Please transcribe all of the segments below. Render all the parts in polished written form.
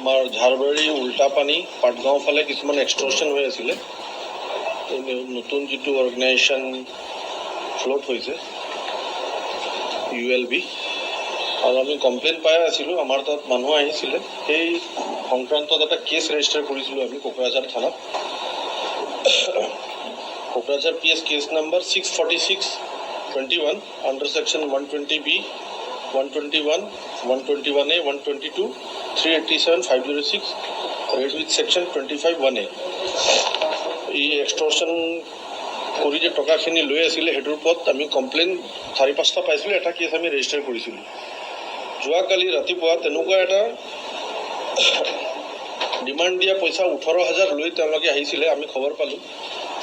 আমাৰ ঝাৰবাৰী উল্টাপানী পাটগাঁও ফালে কিছুমান এক্সটৰ্শ্যন হৈ আছিলে। নতুন যিটো অৰ্গেনাইজেশ্যন ফ্ল'ট হৈছে ULB, আৰু আমি কমপ্লেইন পাই আছিলোঁ। আমাৰ তাত মানুহ আহিছিলে, সেই সংক্ৰান্তত এটা কেছ ৰেজিষ্টাৰ কৰিছিলোঁ আমি কোকৰাঝাৰ থানাত। Kokrajhar PS case number 646/21 under section 120B, 121, 121A, 122, 387, 506 read with section 25(1)A। এই এক্সটৰ্শ্যন কৰি যে টকাখিনি লৈ আছিলে সেইটোৰ ওপৰত আমি কমপ্লেইন 4-5টা পাইছিলোঁ। এটা কেছ আমি ৰেজিষ্টাৰ কৰিছিলোঁ। যোৱাকালি ৰাতিপুৱা তেনেকুৱা এটা ডিমাণ্ড দিয়া পইচা 18,000 লৈ তেওঁলোকে আহিছিলে। আমি খবৰ পালোঁ।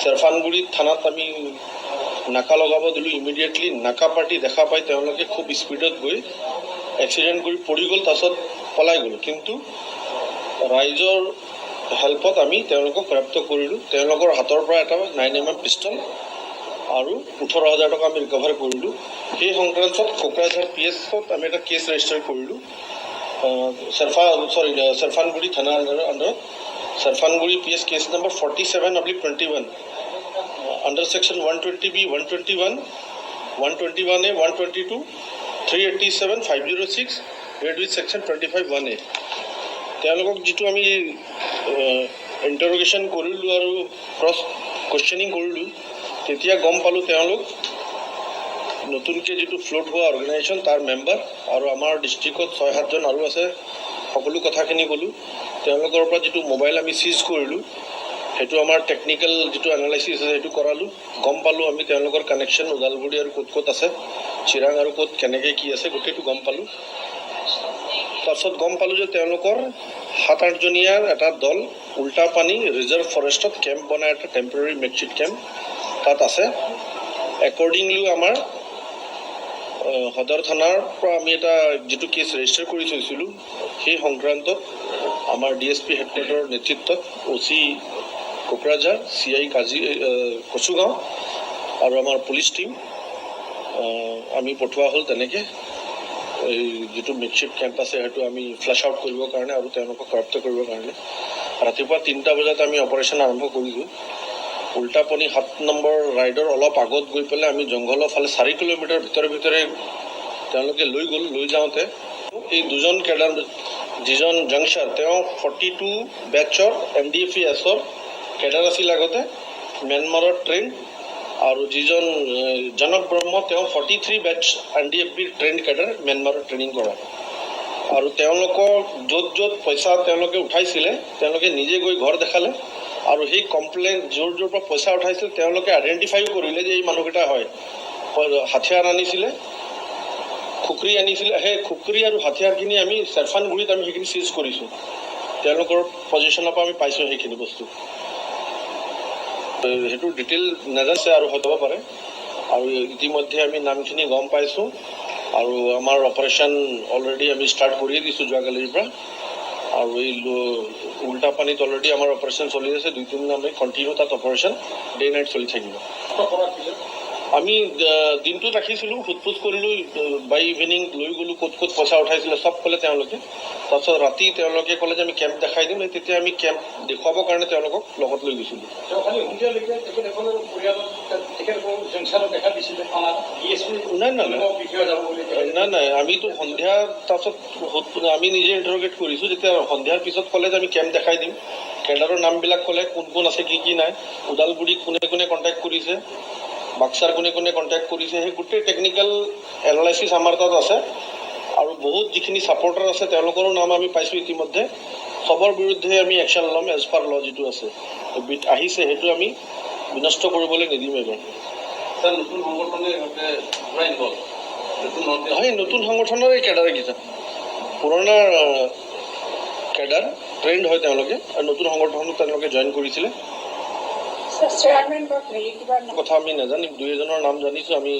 চেৰফানগুৰি থানাত আমি নাকা লগাব দিলোঁ। ইমিডিয়েটলি নাকা পাৰ্টি দেখা পাই তেওঁলোকে খুব স্পীডত গৈ এক্সিডেণ্ট কৰি পৰি গ'ল, তাৰপিছত পলাই গ'ল। কিন্তু ৰাইজৰ হেল্পত আমি তেওঁলোকক গ্ৰেপ্ত কৰিলোঁ। তেওঁলোকৰ হাতৰ পৰা এটা 9mm পিষ্টল আৰু 18,000 টকা আমি ৰিকভাৰ কৰিলোঁ। সেই সংক্ৰান্তত কোকৰাঝাৰ PSত আমি এটা কেছ ৰেজিষ্টাৰ কৰিলোঁ। চেৰফানগুৰি থানাৰ আণ্ডাৰত Serfanguri PS case number 47/21 under section 120B, 121, 121A, 122, 387, 506 read with section 25(1)A। তেওঁলোকক যিটো আমি ইণ্টাৰগেশ্যন কৰিলোঁ আৰু ক্ৰছ কুৱেশ্যনিং কৰিলোঁ, তেতিয়া গম পালোঁ তেওঁলোক নতুনকৈ যিটো ফ্ল'ট হোৱা অৰ্গেনাইজেশ্যন তাৰ মেম্বাৰ, আৰু আমাৰ ডিষ্ট্ৰিক্টত 6-7জন আৰু আছে। সকলো কথাখিনি ক'লোঁ। তেওঁলোকৰ পৰা যিটো মোবাইল আমি চিজ কৰিলোঁ, সেইটো আমাৰ টেকনিকেল যিটো এনালাইচিছ আছে সেইটো কৰালোঁ। গম পালোঁ আমি তেওঁলোকৰ কানেকশ্যন ওদালগুৰি আৰু ক'ত ক'ত আছে, চিৰাং আৰু ক'ত কেনেকৈ কি আছে, গোটেইটো গম পালোঁ। তাৰপিছত গম পালোঁ যে তেওঁলোকৰ 7-8জনীয়াৰ এটা দল উল্টাপানী ৰিজাৰ্ভ ফৰেষ্টত কেম্প বনাই এটা টেম্পৰেৰী মেকশ্বিট কেম্প তাত আছে। একৰ্ডিংলি আমাৰ সদৰ থানাৰ পৰা আমি এটা যিটো কেছ ৰেজিষ্টাৰ কৰি থৈছিলোঁ, সেই সংক্ৰান্তত আমাৰ DSP হেডকোৱাৰ্টাৰৰ নেতৃত্বত OC কোকৰাঝাৰ, CI কচুগাঁও আৰু আমাৰ পুলিচ টীম আমি পঠোৱা হ'ল। তেনেকৈ এই যিটো মেকশ্বিফ্ট কেম্প আছে সেইটো আমি ফ্লাছ আউট কৰিবৰ কাৰণে আৰু তেওঁলোকক কৰাপ্ত কৰিবৰ কাৰণে ৰাতিপুৱা 3টা বজাত আমি অপাৰেশ্যন আৰম্ভ কৰিছোঁ। উল্টাপানী 7 নম্বৰ ৰাইডৰ অলপ আগত গৈ পেলাই আমি জংঘলৰ ফালে 4 কিলোমিটাৰ ভিতৰে তেওঁলোকে লৈ যাওঁতে এই দুজন কেডাৰ, যিজন জংচাৰ তেওঁ 42 বেটছৰ MDFESৰ কেডাৰ আছিল আগতে, ম্যানমাৰৰ ট্ৰেইন, আৰু যিজন জনক ব্ৰহ্ম তেওঁ 43 বেটছ NDFBৰ ট্ৰেইন কেডাৰ, ম্যানমাৰৰ ট্ৰেইনিং কৰা। আৰু তেওঁলোকক য'ত পইচা তেওঁলোকে উঠাইছিলে তেওঁলোকে নিজে গৈ ঘৰ দেখালে, আৰু সেই কমপ্লেইন য'ৰ পৰা পইচা উঠাইছিল তেওঁলোকে আইডেণ্টিফাইও কৰিলে যে এই মানুহকেইটা হয়। হাথিয়াৰ আনিছিলে, খুকৰি আনিছিলে। সেই খুকৰি আৰু হাথিয়াৰখিনি আমি চেৰফানগুৰিত আমি সেইখিনি চিজ কৰিছোঁ। তেওঁলোকৰ পজিশ্যনৰ পৰা আমি পাইছোঁ সেইখিনি বস্তু। সেইটো ডিটেইল নাজানিছে আৰু হ'ব পাৰে, আৰু ইতিমধ্যে আমি নামখিনি গম পাইছোঁ, আৰু আমাৰ অপাৰেশ্যন অলৰেডি আমি ষ্টাৰ্ট কৰিয়ে দিছোঁ যোৱাকালিৰ পৰা। আৰু এই উল্টাপানীত অলৰেডি আমাৰ অপাৰেশ্যন চলি আছে। 2-3 দিন আমি কণ্টিনিউ তাত অপাৰেশ্যন ডে নাইট চলি থাকিব। আমি দিনটোত ৰাখিছিলোঁ, সোধ-পোছ কৰিলোঁ, বাই ইভিনিং লৈ গ'লোঁ, ক'ত পইচা উঠাইছিলে চব ক'লে তেওঁলোকে। তাৰপিছত ৰাতি তেওঁলোকে ক'লে যে আমি কেম্প দেখাই দিম। তেতিয়া আমি কেম্প দেখুৱাবৰ কাৰণে তেওঁলোকক লগত লৈ গৈছিলোঁ। নাই, আমিতো সন্ধিয়া তাৰপিছত আমি নিজে ইণ্টাৰগেট কৰিছোঁ। যেতিয়া সন্ধিয়াৰ পিছত ক'লে যে আমি কেম্প দেখাই দিম, কেডাৰৰ নামবিলাক ক'লে, কোন আছে কি নাই, ওদালগুৰিত কোনে কণ্টেক্ট কৰিছে, বাক্সাৰ কোনে কণ্টেক্ট কৰিছে, সেই গোটেই টেকনিকেল এনালাইচিছ আমাৰ তাত আছে। আৰু বহুত যিখিনি ছাপৰ্টাৰ আছে তেওঁলোকৰো নাম আমি পাইছোঁ ইতিমধ্যে। চবৰ বিৰুদ্ধে আমি একশ্যন ল'ম এজ পাৰ ল যিটো আছে আহিছে, সেইটো আমি বিনষ্ট কৰিবলৈ নিদিম এইবাৰ। নতুন সংগঠনৰে কেডাৰকেইটা পুৰণা কেডাৰ ট্ৰেইণ্ড হয় তেওঁলোকে, আৰু নতুন সংগঠনত তেওঁলোকে জইন কৰিছিলে। কথা আমি নাজানিম, 2-এজনৰ নাম জানিছোঁ আমি।